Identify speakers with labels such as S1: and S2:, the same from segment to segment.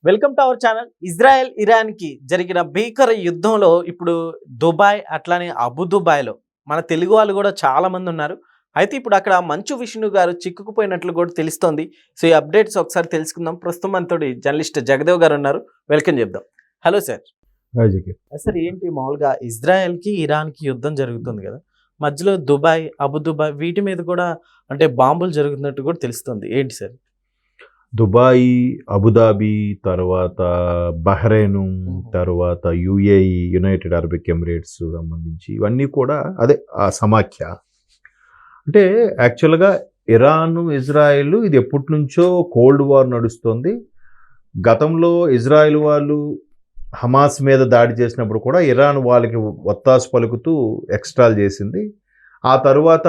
S1: Welcome to our channel. Israel Iran కి జరిగిన భీకర యుద్ధంలో ఇప్పుడు దుబాయ్ అట్లానే అబుదుబాయ్లో మన తెలుగు వాళ్ళు కూడా చాలా మంది ఉన్నారు. అయితే ఇప్పుడు అక్కడ మంచు విష్ణు గారు చిక్కుకుపోయినట్లు కూడా తెలుస్తోంది. సో ఈ అప్డేట్స్ ఒకసారి తెలుసుకుందాం. ప్రస్తుతం మనతోటి జర్నలిస్ట్ జగదేవ్ గారు ఉన్నారు. వెల్కమ్ చెప్దాం. Hello sir. సార్ ఏంటి మామూలుగా ఇజ్రాయెల్ కి ఇరాన్ కి యుద్ధం జరుగుతుంది కదా, మధ్యలో దుబాయ్ అబుదుబాయ్ వీటి మీద కూడా అంటే బాంబులు జరుగుతున్నట్టు కూడా తెలుస్తుంది. ఏంటి సార్?
S2: దుబాయ్, అబుదాబి, తర్వాత బహ్రెయిన్, తర్వాత యుఏఈ, యునైటెడ్ అరబిక్ ఎమిరేట్స్ సంబంధించి ఇవన్నీ కూడా అదే ఆ సమాఖ్య. అంటే యాక్చువల్గా ఇరాన్, ఇజ్రాయెల్ ఇది ఎప్పటి నుంచో కోల్డ్ వార్ నడుస్తుంది. గతంలో ఇజ్రాయెల్ వాళ్ళు హమాస్ మీద దాడి చేసినప్పుడు కూడా ఇరాన్ వాళ్ళకి ఒత్తాసు పలుకుతూ ఎక్స్ట్రాల్ చేసింది. ఆ తరువాత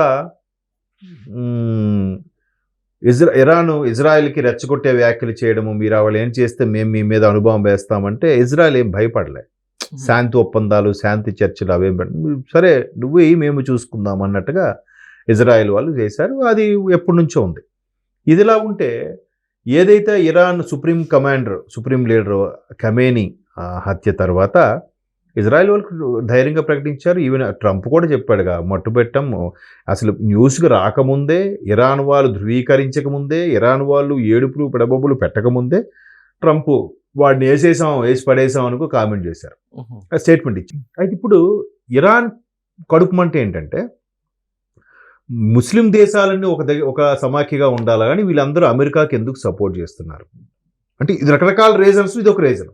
S2: ఇరాన్ ఇజ్రాయెల్కి రెచ్చగొట్టే వ్యాఖ్యలు చేయడము, మీరు వాళ్ళు ఏం చేస్తే మేము మీ మీద అనుభవం వేస్తామంటే ఇజ్రాయెల్ ఏం భయపడలే. శాంతి ఒప్పందాలు, శాంతి చర్చలు అవేం సరే నువ్వు మేము చూసుకుందాం అన్నట్టుగా ఇజ్రాయెల్ వాళ్ళు చేశారు. అది ఎప్పటి నుంచో ఉంది. ఇదిలా ఉంటే ఏదైతే ఇరాన్ సుప్రీం లీడర్ ఖమేనీ హత్య తర్వాత ఇజ్రాయెల్ వాళ్ళు ధైర్యంగా ప్రకటించారు. ఈవెన్ ట్రంప్ కూడా చెప్పాడుగా, మట్టుబెట్టం అసలు న్యూస్కి రాకముందే, ఇరాన్ వాళ్ళు ధృవీకరించకముందే, ఇరాన్ వాళ్ళు ఏడుపులు పెడబొబ్బులు పెట్టకముందే ట్రంప్ వాడిని వేసి పడేసాం అనుకో కామెంట్ చేశారు, స్టేట్మెంట్ ఇచ్చి. అయితే ఇప్పుడు ఇరాన్ కడుపుమంటే ఏంటంటే ముస్లిం దేశాలన్నీ ఒక సమాఖ్యగా ఉండాలి, కానీ వీళ్ళందరూ అమెరికాకి ఎందుకు సపోర్ట్ చేస్తున్నారు అంటే ఇది రకరకాల రీజన్స్. ఇది ఒక రీజన్.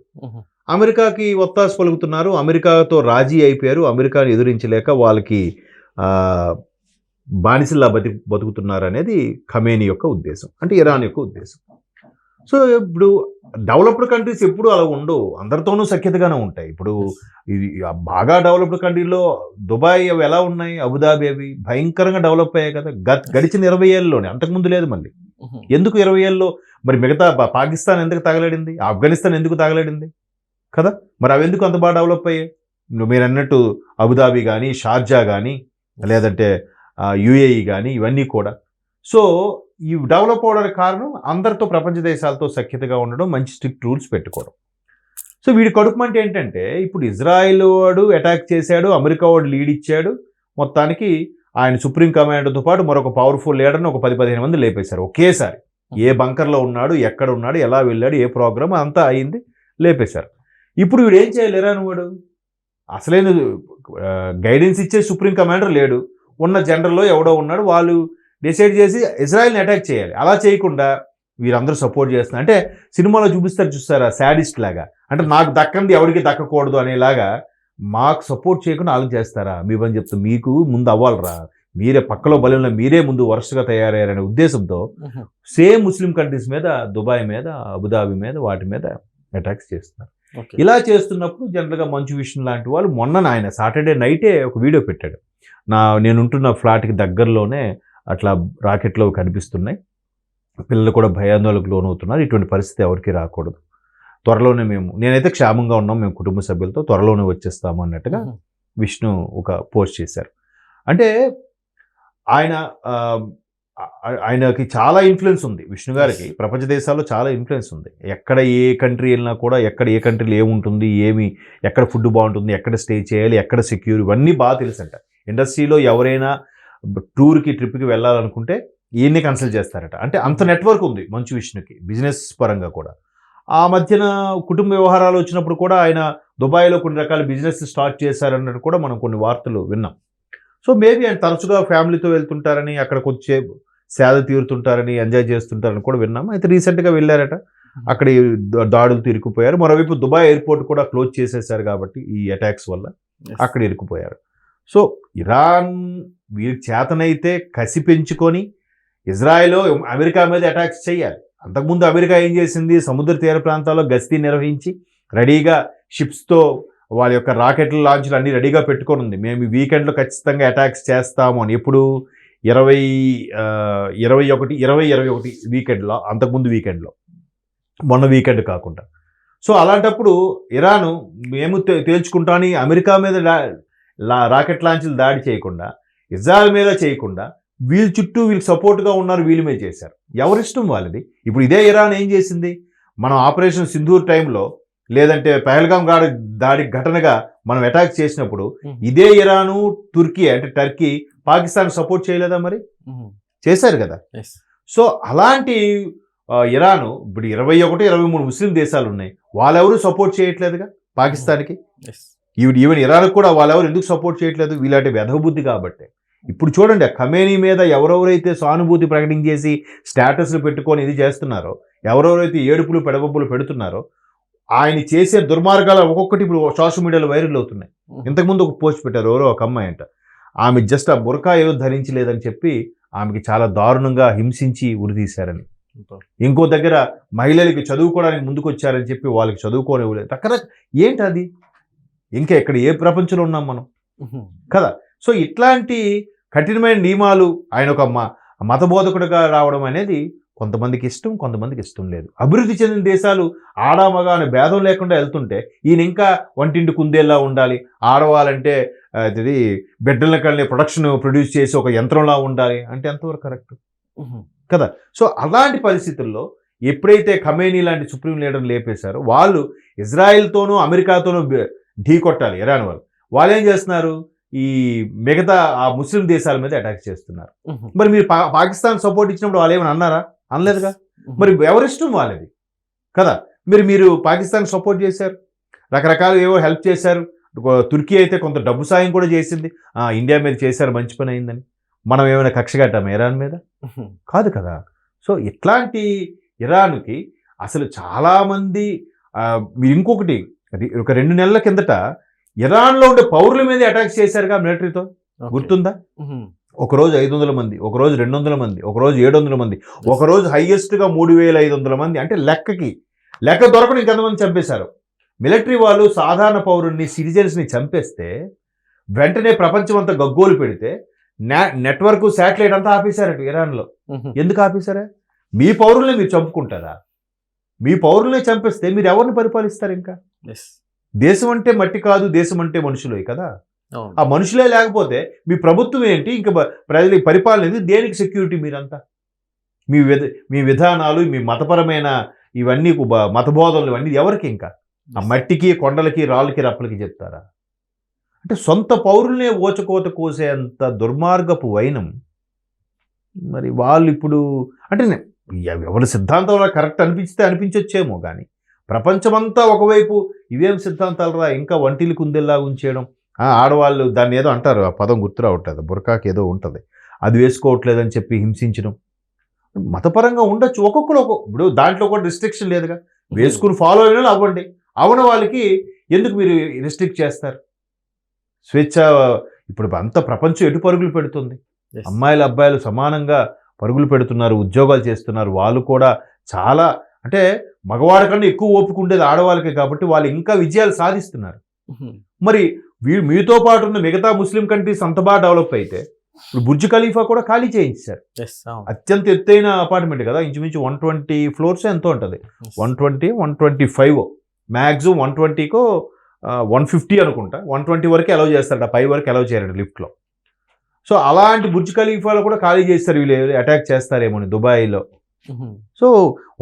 S2: అమెరికాకి ఒత్తాసు పలుకుతున్నారు, అమెరికాతో రాజీ అయిపోయారు, అమెరికాని ఎదురించలేక వాళ్ళకి బానిసల్లా బతుకుతున్నారు అనేది ఖమేనీ యొక్క ఉద్దేశం, అంటే ఇరాన్ యొక్క ఉద్దేశం. సో ఇప్పుడు డెవలప్డ్ కంట్రీస్ ఎప్పుడు అలా ఉండవు, అందరితోనూ సఖ్యతగానే ఉంటాయి. ఇప్పుడు ఇది బాగా డెవలప్డ్ కంట్రీలో దుబాయ్ అవి ఎలా ఉన్నాయి, అబుదాబి అవి భయంకరంగా డెవలప్ అయ్యాయి కదా గడిచిన 20 ఏళ్ళలోనే. అంతకుముందు లేదు. మళ్ళీ ఎందుకు 20 ఏళ్ళలో మరి మిగతా పాకిస్తాన్ ఎందుకు తగలడింది, ఆఫ్ఘనిస్తాన్ ఎందుకు తగలడింది కదా, మరి అవి ఎందుకు అంత బాగా డెవలప్ అయ్యాయి? మీరు అన్నట్టు అబుదాబి కానీ, షార్జా కానీ, లేదంటే యుఏఈ కానీ, ఇవన్నీ కూడా. సో ఈ డెవలప్ అవడానికి కారణం అందరితో, ప్రపంచ దేశాలతో సఖ్యతగా ఉండడం, మంచి స్ట్రిక్ట్ రూల్స్ పెట్టుకోవడం. సో వీడి కడుపుమంటే ఏంటంటే ఇప్పుడు ఇజ్రాయెల్ వాడు అటాక్ చేశాడు, అమెరికా వాడు లీడ్ ఇచ్చాడు, మొత్తానికి ఆయన సుప్రీం కమాండర్తో పాటు మరొక పవర్ఫుల్ లీడర్ని ఒక 10-15 మంది లేపేశారు ఒకేసారి. ఏ బంకర్లో ఉన్నాడు, ఎక్కడ ఉన్నాడు, ఎలా వెళ్ళాడు, ఏ ప్రోగ్రామ్ అంతా అయింది, లేపేశారు. ఇప్పుడు వీడు ఏం చేయాలి? ఇరాన్ వాడు అసలైన గైడెన్స్ ఇచ్చే సుప్రీం కమాండర్ లేడు, ఉన్న జనరల్లో ఎవడో ఉన్నాడు, వాళ్ళు డిసైడ్ చేసి ఇజ్రాయెల్ని అటాక్ చేయాలి. అలా చేయకుండా వీరందరూ సపోర్ట్ చేస్తున్నారు. అంటే సినిమాలో చూస్తారా శాడిస్ట్ లాగా, అంటే నాకు దక్కంది ఎవరికి దక్కకూడదు అనేలాగా మాకు సపోర్ట్ చేయకుండా వాళ్ళు చేస్తారా? మీ పని చెప్తా, మీకు ముందు అవ్వాలరా, మీరే పక్కలో బలంలో మీరే ముందు వరుసగా తయారయ్యారనే ఉద్దేశంతో సేమ్ ముస్లిం కంట్రీస్ మీద, దుబాయ్ మీద, అబుదాబి మీద, వాటి మీద అటాక్స్ చేస్తున్నారు. ఇలా చేస్తున్నప్పుడు జనరల్గా మంచు విష్ణు లాంటి వాళ్ళు మొన్న ఆయన సాటర్డే నైటే ఒక వీడియో పెట్టాడు. నేనుంటున్న ఫ్లాట్కి దగ్గరలోనే అట్లా రాకెట్లు కనిపిస్తున్నాయి, పిల్లలు కూడా భయాందోళనకు లోనవుతున్నారు, ఇటువంటి పరిస్థితి ఎవరికి రాకూడదు, త్వరలోనే నేనైతే క్షేమంగా ఉన్నాం, మేము కుటుంబ సభ్యులతో త్వరలోనే వచ్చేస్తాము అన్నట్టుగా విష్ణు ఒక పోస్ట్ చేశారు. అంటే ఆయనకి చాలా ఇన్ఫ్లుయెన్స్ ఉంది, విష్ణు గారికి ప్రపంచ దేశాల్లో చాలా ఇన్ఫ్లుయెన్స్ ఉంది. ఎక్కడ ఏ కంట్రీ వెళ్ళినా కూడా, ఎక్కడ ఏ కంట్రీలో ఏముంటుంది, ఎక్కడ ఫుడ్ బాగుంటుంది, ఎక్కడ స్టే చేయాలి, ఎక్కడ సెక్యూర్, ఇవన్నీ బాగా తెలుసంట. ఇండస్ట్రీలో ఎవరైనా ట్రిప్కి వెళ్ళాలనుకుంటే ఈయన్ని కన్సల్ట్ చేస్తారట. అంటే అంత నెట్వర్క్ ఉంది మంచు విష్ణుకి బిజినెస్ పరంగా కూడా. ఆ మధ్యన కుటుంబ వ్యవహారాలు వచ్చినప్పుడు కూడా ఆయన దుబాయ్లో కొన్ని రకాల బిజినెస్ స్టార్ట్ చేశారన్నట్టు కూడా మనం కొన్ని వార్తలు విన్నాం. సో మేబీ ఆయన తరచుగా ఫ్యామిలీతో వెళ్తుంటారని, అక్కడికి వచ్చే సేద తీరుతుంటారని, ఎంజాయ్ చేస్తుంటారని కూడా విన్నాం. అయితే రీసెంట్గా వెళ్ళారట, అక్కడ దాడులు ఇరుక్కుపోయారు. మరోవైపు దుబాయ్ ఎయిర్పోర్ట్ కూడా క్లోజ్ చేసేసారు కాబట్టి ఈ అటాక్స్ వల్ల అక్కడ ఇరుక్కుపోయారు. సో ఇరాన్ వీరికి చేతనైతే కసి పెంచుకొని ఇజ్రాయెల్, అమెరికా మీద అటాక్స్ చేయాలి. అంతకుముందు అమెరికా ఏం చేసింది, సముద్ర తీర ప్రాంతాల్లో గస్తీ నిర్వహించి రెడీగా షిప్స్తో వాళ్ళ యొక్క రాకెట్ల లాంచ్లు అన్నీ రెడీగా పెట్టుకొని ఉంది. మేము ఈ వీకెండ్లో ఖచ్చితంగా అటాక్స్ చేస్తాము అని. ఎప్పుడు 2021 వీకెండ్లో, అంతకుముందు వీకెండ్లో, మొన్న వీకెండ్ కాకుండా. సో అలాంటప్పుడు ఇరాను మేము తేల్చుకుంటాని అమెరికా మీద రాకెట్ లాంచ్లు దాడి చేయకుండా, ఇజ్రాయెల్ మీద చేయకుండా, వీళ్ళ చుట్టూ వీళ్ళకి సపోర్ట్గా ఉన్నారు, వీళ్ళ మీద చేశారు. ఎవరిష్టం వాళ్ళది. ఇప్పుడు ఇదే ఇరాన్ ఏం చేసింది, మనం ఆపరేషన్ సింధూర్ టైంలో లేదంటే పహల్గాం దాడి ఘటనగా మనం అటాక్ చేసినప్పుడు ఇదే ఇరాను తుర్కీ అంటే టర్కీ పాకిస్తాన్ సపోర్ట్ చేయలేదా మరి? చేశారు కదా. సో అలాంటి ఇరాను ఇప్పుడు 21-23 ముస్లిం దేశాలు ఉన్నాయి, వాళ్ళెవరూ సపోర్ట్ చేయట్లేదుగా పాకిస్తాన్కి. ఈవెన్ ఇరాన్ కూడా వాళ్ళెవరు ఎందుకు సపోర్ట్ చేయట్లేదు? వీళ్ళంటే వెధబుద్ధి కాబట్టి. ఇప్పుడు చూడండి, ఖమేనీ మీద ఎవరెవరైతే సానుభూతి ప్రకటించేసి స్టేటస్లు పెట్టుకొని ఇది చేస్తున్నారో, ఎవరెవరైతే ఏడుపులు పెడబొబ్బులు పెడుతున్నారో, ఆయన చేసే దుర్మార్గాలు ఒక్కొక్కటి ఇప్పుడు సోషల్ మీడియాలో వైరల్ అవుతున్నాయి. ఇంతకుముందు ఒక పోస్ట్ పెట్టారు, ఎవరో ఒక అమ్మాయి అంట, ఆమె జస్ట్ ఆ బురకా ఏదో ధరించలేదని చెప్పి ఆమెకి చాలా దారుణంగా హింసించి ఉరితీశారని. ఇంకో దగ్గర మహిళలకి చదువుకోవడానికి ముందుకు వచ్చారని చెప్పి వాళ్ళకి చదువుకోని రకరకాల. ఏంటి అది? ఇంకా ఇక్కడ ఏ ప్రపంచంలో ఉన్నాం మనం కదా. సో ఇట్లాంటి కఠినమైన నియమాలు, ఆయన ఒక మతబోధకుడిగా రావడం అనేది కొంతమందికి ఇష్టం, కొంతమందికి ఇష్టం లేదు. అభివృద్ధి చెందిన దేశాలు ఆడామగా అనే భేదం లేకుండా వెళ్తుంటే ఈయన ఇంకా వంటింటి కుందేలా ఉండాలి, ఆడవాలంటే ఇది బిడ్డల కళ్ళని ప్రొడ్యూస్ చేసి ఒక యంత్రంలా ఉండాలి అంటే ఎంతవరకు కరెక్ట్ కదా. సో అలాంటి పరిస్థితుల్లో ఎప్పుడైతే ఖమేనీ లాంటి సుప్రీం లీడర్ లేపేశారో, వాళ్ళు ఇజ్రాయెల్తోనూ అమెరికాతోనూ ఢీ కొట్టాలి ఇరాన్ వాళ్ళు ఏం చేస్తున్నారు? ఈ మిగతా ఆ ముస్లిం దేశాల మీద అటాక్ చేస్తున్నారు. మరి మీరు పాకిస్తాన్ సపోర్ట్ ఇచ్చినప్పుడు వాళ్ళు ఏమైనా అన్నారా? అనలేదుగా. మరి ఎవరిష్టం వాళ్ళది కదా. మీరు పాకిస్తాన్ సపోర్ట్ చేశారు, రకరకాలు ఏవో హెల్ప్ చేశారు. తుర్కీ అయితే కొంత డబ్బు సాయం కూడా చేసింది, ఇండియా మీద చేశారు, మంచి పని అయిందని. మనం ఏమైనా కక్ష కట్టాము ఇరాన్ మీద? కాదు కదా. సో ఇట్లాంటి ఇరాన్కి అసలు చాలామంది మీరు ఇంకొకటి, ఒక 2 నెలల కిందట ఇరాన్లో ఉండే పౌరుల మీద అటాక్స్ చేశారుగా మిలిటరీతో, గుర్తుందా? ఒకరోజు 500 మంది, ఒకరోజు 200 మంది, ఒకరోజు 700 మంది, ఒకరోజు హైయెస్ట్గా 3500 మంది. అంటే లెక్క దొరకడం ఇంకెంతమంది చంపేశారు. మిలిటరీ వాళ్ళు సాధారణ పౌరుల్ని, సిటిజన్స్ని చంపేస్తే వెంటనే ప్రపంచం అంతా గగ్గోలు పెడితే నెట్వర్క్ శాటిలైట్ అంతా ఆపేశారట ఇరాన్లో. ఎందుకు ఆపేశారా? మీ పౌరుల్ని మీరు చంపుకుంటారా? మీ పౌరుల్ని చంపేస్తే మీరు ఎవరిని పరిపాలిస్తారు? ఇంకా దేశం అంటే మట్టి కాదు, దేశం అంటే మనుషులే కదా. ఆ మనుషులే లేకపోతే మీ ప్రభుత్వం ఏంటి? ఇంకా ప్రజల పరిపాలన ఏంటి? దేనికి సెక్యూరిటీ? మీరంతా మీ విధానాలు, మీ మతపరమైన ఇవన్నీ మతబోధనలు ఇవన్నీ ఎవరికి? ఇంకా ఆ మట్టికి, కొండలకి, రాళ్ళకి, రప్పలకి చెప్తారా? అంటే సొంత పౌరుల్నే ఓచకోత కోసేంత దుర్మార్గపు వైనం. మరి వాళ్ళు ఇప్పుడు అంటే ఎవరి సిద్ధాంతంలో కరెక్ట్ అనిపించొచ్చేమో కానీ ప్రపంచమంతా ఒకవైపు ఇవేం సిద్ధాంతాలు రా, ఇంకా వంటిలు కుందేలా ఉంచేయడం. ఆడవాళ్ళు దాన్ని ఏదో అంటారు, ఆ పదం గుర్తు రావట్లేదు, బురకాకి ఏదో ఉంటుంది, అది వేసుకోవట్లేదని చెప్పి హింసించడం. మతపరంగా ఉండొచ్చు, ఒక్కొక్కరు ఇప్పుడు దాంట్లో కూడా రిస్ట్రిక్షన్ లేదుగా. వేసుకుని ఫాలో అయిన అవ్వండి, అవన వాళ్ళకి ఎందుకు మీరు రిస్ట్రిక్ట్ చేస్తారు? స్వేచ్ఛ. ఇప్పుడు అంత ప్రపంచం ఎటు పరుగులు పెడుతుంది, అమ్మాయిలు అబ్బాయిలు సమానంగా పరుగులు పెడుతున్నారు, ఉద్యోగాలు చేస్తున్నారు. వాళ్ళు కూడా చాలా అంటే మగవాడి కన్నా ఎక్కువ ఓపిక ఉండేది ఆడవాళ్ళకి కాబట్టి వాళ్ళు ఇంకా విజయాలు సాధిస్తున్నారు. మరి మీతో పాటు ఉన్న మిగతా ముస్లిం కంట్రీస్ అంత బాగా డెవలప్ అయితే ఇప్పుడు బుర్జ్ ఖలీఫా కూడా ఖాళీ చేయించారు. అత్యంత ఎత్తైన అపార్ట్మెంట్ కదా, ఇంచుమించు 120 ఫ్లోర్స్ ఎంతో ఉంటుంది, 120, 125 మ్యాక్సిమం 120కో 150 అనుకుంటా, 120 వరకు అలౌ చేస్తారట, 5 వరకు అలౌ చేయరండి లిఫ్ట్లో. సో అలాంటి బుర్జ్ ఖలీఫాలో కూడా ఖాళీ చేస్తారు, వీళ్ళు అటాక్ చేస్తారేమో దుబాయ్లో. సో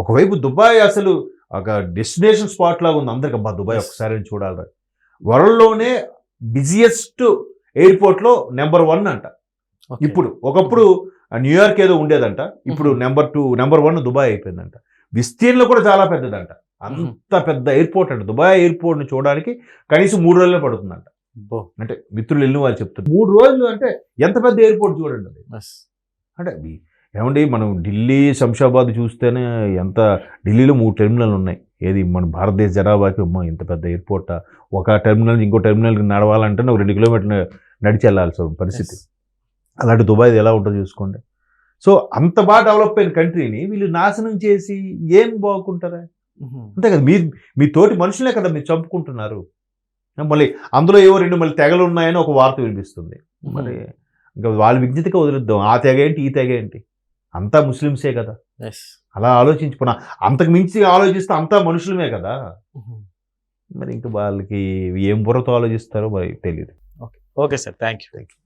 S2: ఒకవైపు దుబాయ్ అసలు ఒక డెస్టినేషన్ స్పాట్ లాగా ఉంది అందరికి. అబ్బా దుబాయ్ ఒకసారి చూడాలి, వరల్డ్లోనే బిజియెస్ట్ ఎయిర్పోర్ట్లో నెంబర్ 1 అంట ఇప్పుడు. ఒకప్పుడు న్యూయార్క్ ఏదో ఉండేదంట, ఇప్పుడు నెంబర్ 1 దుబాయ్ అయిపోయిందంట. విస్తీర్ణం కూడా చాలా పెద్దదంట, అంత పెద్ద ఎయిర్పోర్ట్ అంట. దుబాయ్ ఎయిర్పోర్ట్ని చూడడానికి కనీసం 3 రోజులే పడుతుందంట. అంటే మిత్రులు వెళ్ళిన వాళ్ళు చెప్తారు 3 రోజులు అంటే ఎంత పెద్ద ఎయిర్పోర్ట్ చూడండి అది. అంటే ఏమండి, మనం ఢిల్లీ, శంషాబాద్ చూస్తేనే ఎంత, ఢిల్లీలో 3 టెర్మినల్ ఉన్నాయి. ఏది మన భారతదేశ జనాభాకి ఇంత పెద్ద ఎయిర్పోర్ట్. ఒక టెర్మినల్ ఇంకో టెర్మినల్కి నడవాలంటే 2 కిలోమీటర్లు నడిచి వెళ్ళాల్సిన పరిస్థితి. అలాంటి దుబాయ్ ఎలా ఉంటుందో చూసుకోండి. సో అంత బాగా డెవలప్ అయిన కంట్రీని వీళ్ళు నాశనం చేసి ఏం బాగుంటారా? అంతే కదా, మీ తోటి మనుషులే కదా మీరు చంపుకుంటున్నారు. మళ్ళీ అందులో ఏవో 2 మళ్ళీ తెగలు ఉన్నాయని ఒక వార్త వినిపిస్తుంది. మరి ఇంకా వాళ్ళ విజ్ఞతగా వదిలిద్దాం, ఆ తెగ ఏంటి ఈ తెగ ఏంటి, అంతా ముస్లిమ్సే కదా. అలా ఆలోచించుకున్నా, అంతకు మించి ఆలోచిస్తే అంతా మనుషులమే కదా. మరి ఇంకా వాళ్ళకి ఏం బుర్రతో ఆలోచిస్తారో మరి తెలియదు.
S1: Okay sir, thank you.